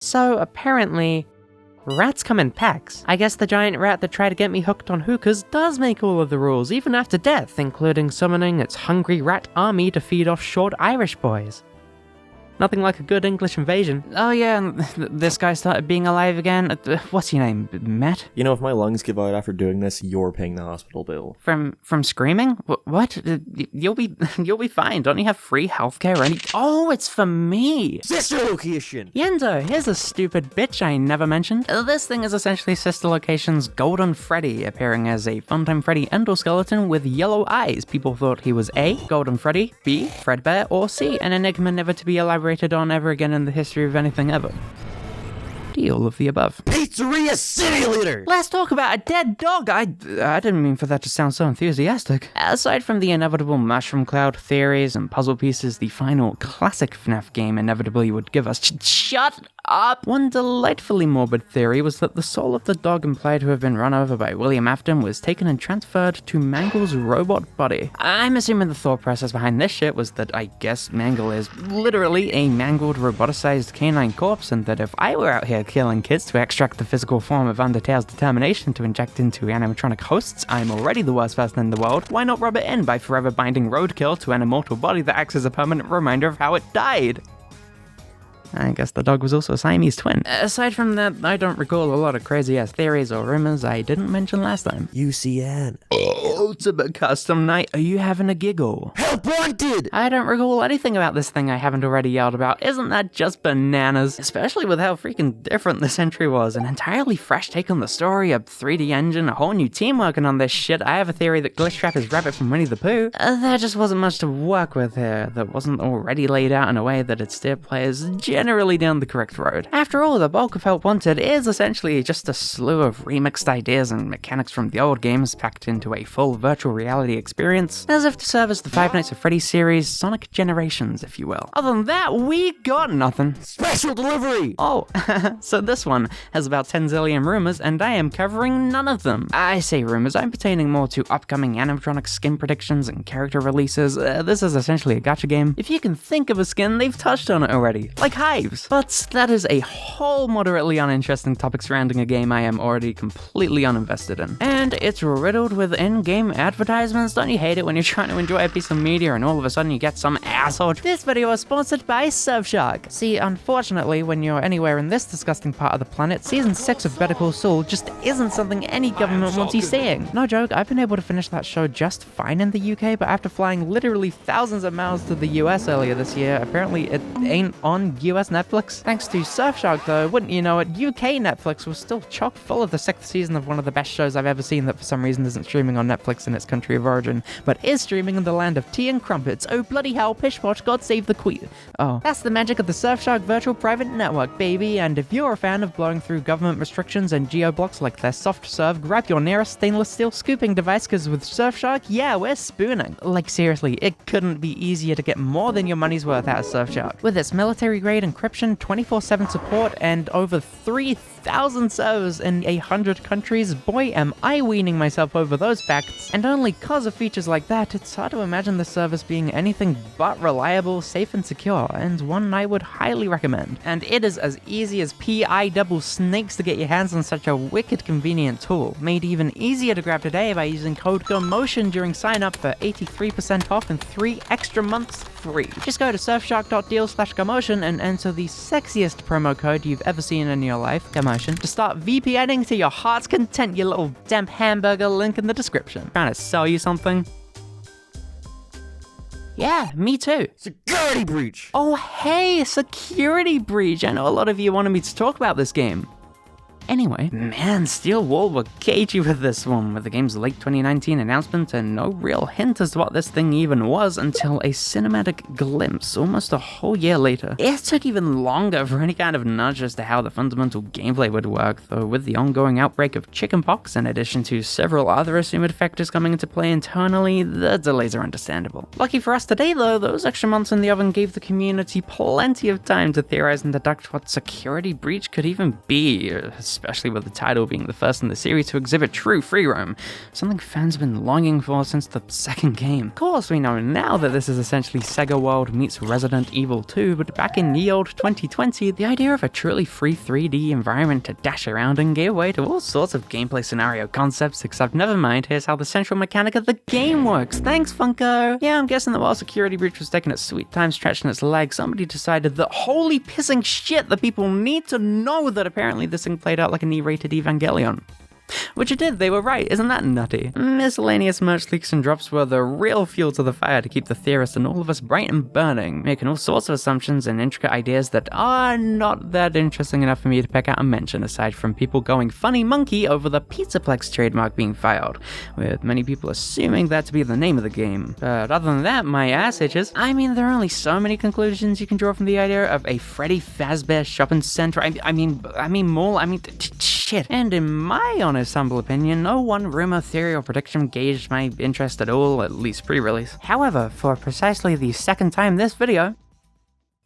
So apparently, rats come in packs. I guess the giant rat that tried to get me hooked on hookahs does make all of the rules, even after death, including summoning its hungry rat army to feed off short Irish boys. Nothing like a good English invasion. Oh yeah, and this guy started being alive again. What's your name, Matt? You know, if my lungs give out after doing this, you're paying the hospital bill. From screaming? What? You'll be fine. Don't you have free healthcare or any? Oh, it's for me. Sister location. Yendo, here's a stupid bitch I never mentioned. This thing is essentially Sister Location's Golden Freddy, appearing as a Funtime Freddy endoskeleton with yellow eyes. People thought he was A, Golden Freddy, B, Fredbear, or C, an enigma never to be elaborated on ever again in the history of anything ever. D, all of the above. Pizzeria City Leader! Let's talk about a dead dog! I didn't mean for that to sound so enthusiastic. Aside from the inevitable mushroom cloud theories and puzzle pieces the final classic FNaF game inevitably would give us, shut up! One delightfully morbid theory was that the soul of the dog implied to have been run over by William Afton was taken and transferred to Mangle's robot body. I'm assuming the thought process behind this shit was that I guess Mangle is literally a mangled roboticized canine corpse, and that if I were out here killing kids to extract the physical form of Undertale's determination to inject into animatronic hosts, I'm already the worst person in the world. Why not rub it in by forever binding roadkill to an immortal body that acts as a permanent reminder of how it died? I guess the dog was also a Siamese twin. Aside from that, I don't recall a lot of crazy-ass theories or rumors I didn't mention last time. UCN. Ultimate Custom Night, are you having a giggle? Help wanted! I don't recall anything about this thing I haven't already yelled about. Isn't that just bananas? Especially with how freaking different this entry was. An entirely fresh take on the story, a 3D engine, a whole new team working on this shit. I have a theory that Glitchtrap is Rabbit from Winnie the Pooh. There just wasn't much to work with here that wasn't already laid out in a way that'd steer players generally down the correct road. After all, the bulk of Help Wanted is essentially just a slew of remixed ideas and mechanics from the old games packed into a full virtual reality experience, as if to serve as the Five Nights at Freddy's series Sonic Generations, if you will. Other than that, we got nothing. Special delivery! Oh, so this one has about 10 zillion rumors, and I am covering none of them. I say rumors, I'm pertaining more to upcoming animatronic skin predictions and character releases. This is essentially a gacha game. If you can think of a skin, they've touched on it already. Like Hives. But that is a whole moderately uninteresting topic surrounding a game I am already completely uninvested in. And it's riddled with in-game advertisements. Don't you hate it when you're trying to enjoy a piece of media and all of a sudden you get some asshole? This video is sponsored by Surfshark. See, unfortunately, when you're anywhere in this disgusting part of the planet, Season 6 of Better Call Saul just isn't something any government wants you seeing. No joke, I've been able to finish that show just fine in the UK, but after flying literally thousands of miles to the US earlier this year, apparently it ain't on US Netflix. Thanks to Surfshark though, wouldn't you know it, UK Netflix was still chock full of the 6th season of one of the best shows I've ever seen that for some reason isn't streaming on Netflix in its country of origin, but is streaming in the land of tea and crumpets. Oh bloody hell, Pishposh, God save the Queen. Oh, that's the magic of the Surfshark virtual private network, baby, and if you're a fan of blowing through government restrictions and geo-blocks like their soft serve, grab your nearest stainless steel scooping device, cause with Surfshark, yeah, we're spooning. Like seriously, it couldn't be easier to get more than your money's worth out of Surfshark. With its military grade encryption, 24/7 support, and over 3,000 servers in 100 countries, boy am I weaning myself over those facts. And only cause of features like that, it's hard to imagine the service being anything but reliable, safe and secure, and one I would highly recommend. And it is as easy as PI double snakes to get your hands on such a wicked convenient tool, made even easier to grab today by using code GOMOTION during sign up for 83% off and 3 extra months free. Just go to surfshark.deal/GOMOTION and enter the sexiest promo code you've ever seen in your life, GOMOTION, to start VPNing to your heart's content, you little damp hamburger. Link in the description. Trying to sell you something? Yeah, me too. Security breach! Oh hey, security breach! I know a lot of you wanted me to talk about this game. Anyway, man, Steel Wool were cagey with this one, with the game's late 2019 announcement and no real hint as to what this thing even was until a cinematic glimpse almost a whole year later. It took even longer for any kind of nudge as to how the fundamental gameplay would work, though with the ongoing outbreak of chickenpox, in addition to several other assumed factors coming into play internally, the delays are understandable. Lucky for us today though, those extra months in the oven gave the community plenty of time to theorize and deduct what security breach could even be, especially with the title being the first in the series to exhibit true free roam, something fans have been longing for since the second game. Of course, we know now that this is essentially Sega World meets Resident Evil 2, but back in ye old 2020, the idea of a truly free 3D environment to dash around in gave way to all sorts of gameplay scenario concepts, except never mind, here's how the central mechanic of the game works. Thanks, Funko! Yeah, I'm guessing that while Security Breach was taking its sweet time stretching its legs, somebody decided that holy pissing shit, the people need to know that apparently this thing played out like an E-rated Evangelion. Which it did, they were right, isn't that nutty? Miscellaneous merch leaks and drops were the real fuel to the fire to keep the theorists and all of us bright and burning, making all sorts of assumptions and intricate ideas that are not that interesting enough for me to pick out and mention, aside from people going funny monkey over the Pizzaplex trademark being filed, with many people assuming that to be the name of the game. But other than that, my ass itches. I mean, there are only so many conclusions you can draw from the idea of a Freddy Fazbear shopping center, I mean mall, shit. And in my honest humble opinion, no one rumor, theory, or prediction gauged my interest at all, at least pre-release. However, for precisely the second time this video,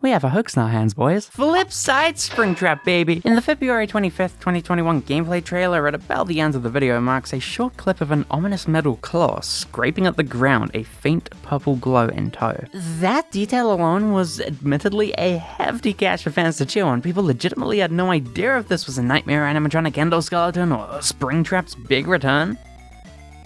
we have a hoax in our hands, boys. Flipside Springtrap, baby! In the February 25th, 2021 gameplay trailer, at about the end of the video marks a short clip of an ominous metal claw scraping at the ground, a faint purple glow in tow. That detail alone was admittedly a hefty catch for fans to chew on. People legitimately had no idea if this was a nightmare animatronic endoskeleton or Springtrap's big return.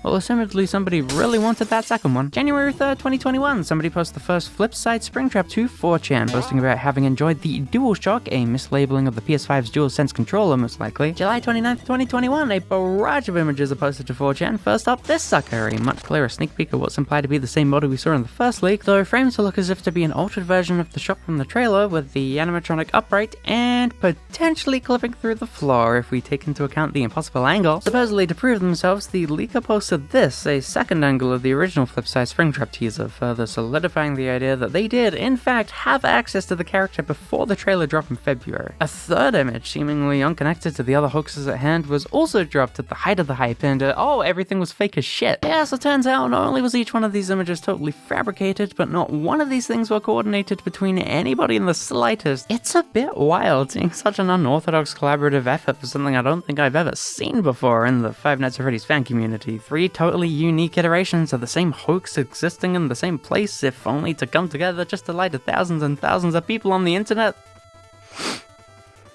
Well, assumedly somebody really wanted that second one. January 3rd, 2021, somebody posted the first Flipside Springtrap to 4chan, boasting about having enjoyed the DualShock, a mislabeling of the PS5's DualSense controller most likely. July 29th, 2021, a barrage of images are posted to 4chan. First up, this sucker, a much clearer sneak peek of what's implied to be the same model we saw in the first leak, though framed to look as if to be an altered version of the shot from the trailer, with the animatronic upright and potentially clipping through the floor if we take into account the impossible angle. Supposedly to prove themselves, the leaker posted this, a second angle of the original Flipside Springtrap teaser, further solidifying the idea that they did, in fact, have access to the character before the trailer dropped in February. A third image, seemingly unconnected to the other hoaxes at hand, was also dropped at the height of the hype, and everything was fake as shit. Yeah, so it turns out not only was each one of these images totally fabricated, but not one of these things were coordinated between anybody in the slightest. It's a bit wild seeing such an unorthodox collaborative effort for something I don't think I've ever seen before in the Five Nights at Freddy's fan community. Three totally unique iterations of the same hoax existing in the same place, if only to come together just to lie to thousands and thousands of people on the internet.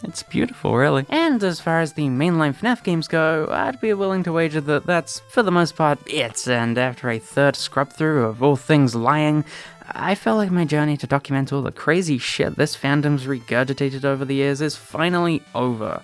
It's beautiful, really. And as far as the mainline FNaF games go, I'd be willing to wager that that's, for the most part, it, and after a third scrub through of all things lying, I felt like my journey to document all the crazy shit this fandom's regurgitated over the years is finally over.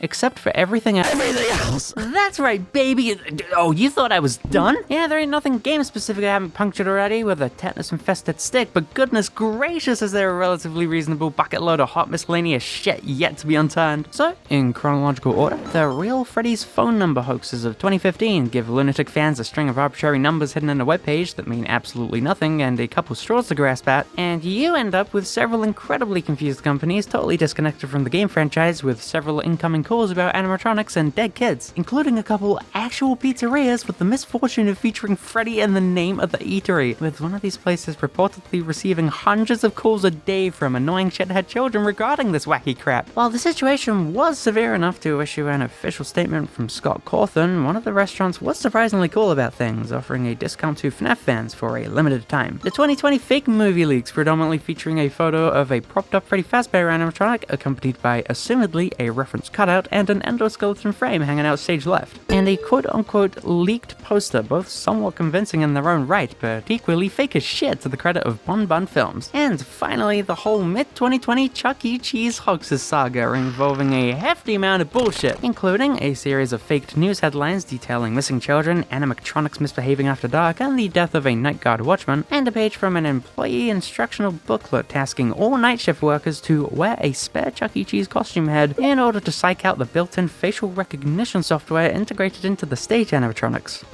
Except for everything else. That's right, baby! Oh, you thought I was done? Yeah, there ain't nothing game-specific I haven't punctured already with a tetanus-infested stick, but goodness gracious is there a relatively reasonable bucket load of hot miscellaneous shit yet to be unturned. So, in chronological order, the real Freddy's phone number hoaxes of 2015 give lunatic fans a string of arbitrary numbers hidden in a webpage that mean absolutely nothing and a couple straws to grasp at, and you end up with several incredibly confused companies totally disconnected from the game franchise with several incoming calls about animatronics and dead kids, including a couple actual pizzerias with the misfortune of featuring Freddy in the name of the eatery, with one of these places reportedly receiving hundreds of calls a day from annoying shithead children regarding this wacky crap. While the situation was severe enough to issue an official statement from Scott Cawthon, one of the restaurants was surprisingly cool about things, offering a discount to FNaF fans for a limited time. The 2020 fake movie leaks predominantly featuring a photo of a propped up Freddy Fazbear animatronic accompanied by assumedly a reference cutout and an endoskeleton frame hanging out stage left, and a quote-unquote leaked poster, both somewhat convincing in their own right, but equally fake as shit to the credit of Bon Bon Films. And finally, the whole mid-2020 Chuck E. Cheese Hoaxes saga involving a hefty amount of bullshit, including a series of faked news headlines detailing missing children, animatronics misbehaving after dark, and the death of a night guard watchman, and a page from an employee instructional booklet tasking all night shift workers to wear a spare Chuck E. Cheese costume head in order to psych out the built-in facial recognition software integrated into the stage animatronics.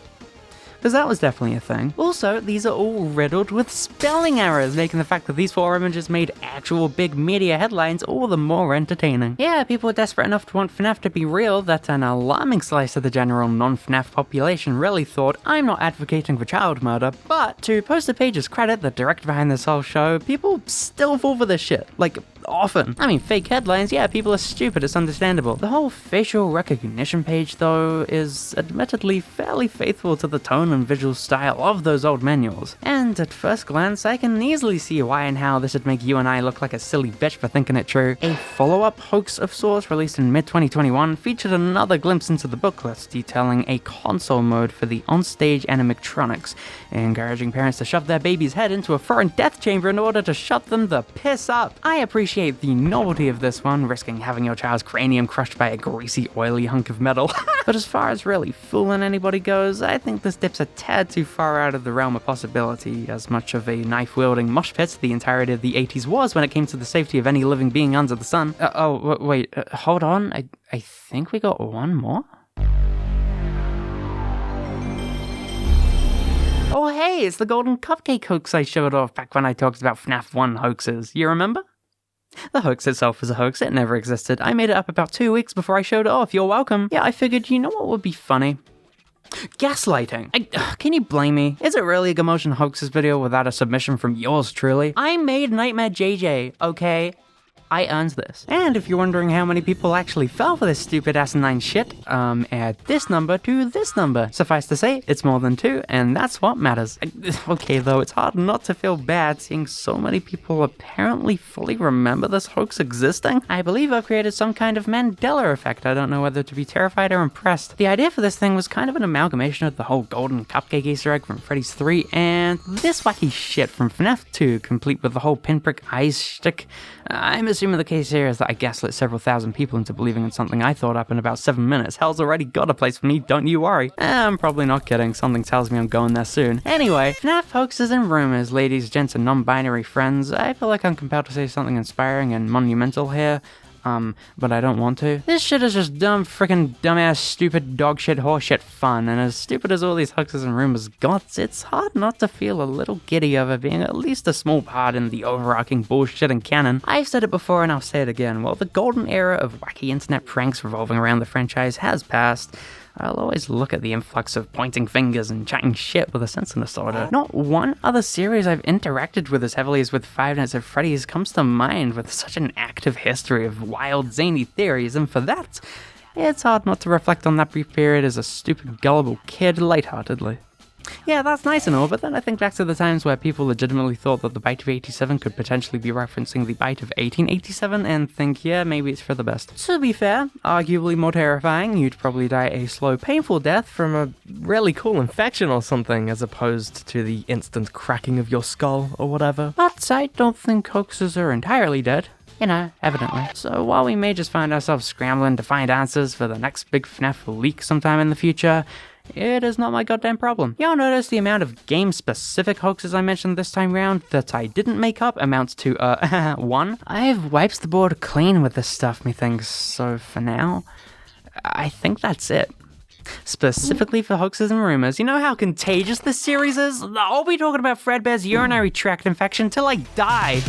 Because that was definitely a thing. Also, these are all riddled with spelling errors, making the fact that these four images made actual big media headlines all the more entertaining. Yeah, people were desperate enough to want FNaF to be real that an alarming slice of the general non-FNaF population really thought, I'm not advocating for child murder, but to Poster Page's credit, the director behind this whole show, people still fall for this shit. Like, often. I mean, fake headlines, yeah, people are stupid, it's understandable. The whole facial recognition page, though, is admittedly fairly faithful to the tone and visual style of those old manuals. And at first glance, I can easily see why and how this would make you and I look like a silly bitch for thinking it true. A follow-up hoax of sorts, released in mid-2021, featured another glimpse into the booklets, detailing a console mode for the onstage animatronics, encouraging parents to shove their baby's head into a foreign death chamber in order to shut them the piss up. I appreciate the novelty of this one, risking having your child's cranium crushed by a greasy, oily hunk of metal. But as far as really fooling anybody goes, I think this dips a tad too far out of the realm of possibility. As much of a knife-wielding mosh pit the entirety of the 80s was when it came to the safety of any living being under the sun. Wait, hold on, I think we got one more? Oh hey, it's the golden cupcake hoax I showed off back when I talked about FNaF 1 hoaxes, you remember? The hoax itself was a hoax, it never existed. I made it up about 2 weeks before I showed it off, you're welcome. Yeah, I figured, you know what would be funny? Gaslighting. Can you blame me? Is it really a gomotion hoaxes video without a submission from yours truly? I made Nightmare JJ, okay? I earned this. And if you're wondering how many people actually fell for this stupid asinine shit, add this number to this number. Suffice to say, it's more than 2, and that's what matters. Okay though, it's hard not to feel bad seeing so many people apparently fully remember this hoax existing. I believe I've created some kind of Mandela effect. I don't know whether to be terrified or impressed. The idea for this thing was kind of an amalgamation of the whole golden cupcake Easter egg from Freddy's 3 and this wacky shit from FNaF 2, complete with the whole pinprick eyes shtick. I'm assuming the case here is that I gaslit several thousand people into believing in something I thought up in about 7 minutes. Hell's already got a place for me, don't you worry. I'm probably not kidding, something tells me I'm going there soon. Anyway, FNaF hoaxes and rumors, ladies, gents, and non-binary friends. I feel like I'm compelled to say something inspiring and monumental here. But I don't want to. This shit is just freaking dumbass, stupid, dog shit, horse shit fun, and as stupid as all these hoaxes and rumors got, it's hard not to feel a little giddy over being at least a small part in the overarching bullshit and canon. I've said it before and I'll say it again, while the golden era of wacky internet pranks revolving around the franchise has passed, I'll always look at the influx of pointing fingers and chatting shit with a sense of nostalgia. Not one other series I've interacted with as heavily as with Five Nights at Freddy's comes to mind with such an active history of wild, zany theories, and for that, it's hard not to reflect on that brief period as a stupid, gullible kid lightheartedly. Yeah, that's nice and all, but then I think back to the times where people legitimately thought that the bite of 87 could potentially be referencing the bite of 1887 and think, yeah, maybe it's for the best. To be fair, arguably more terrifying, you'd probably die a slow, painful death from a really cool infection or something, as opposed to the instant cracking of your skull or whatever. But I don't think hoaxes are entirely dead. You know, evidently. So while we may just find ourselves scrambling to find answers for the next big FNaF leak sometime in the future, it is not my goddamn problem. Y'all notice the amount of game-specific hoaxes I mentioned this time round that I didn't make up amounts to, 1. I've wiped the board clean with this stuff, methinks, so for now, I think that's it. Specifically for hoaxes and rumors, you know how contagious this series is? I'll be talking about Fredbear's urinary tract infection till I die.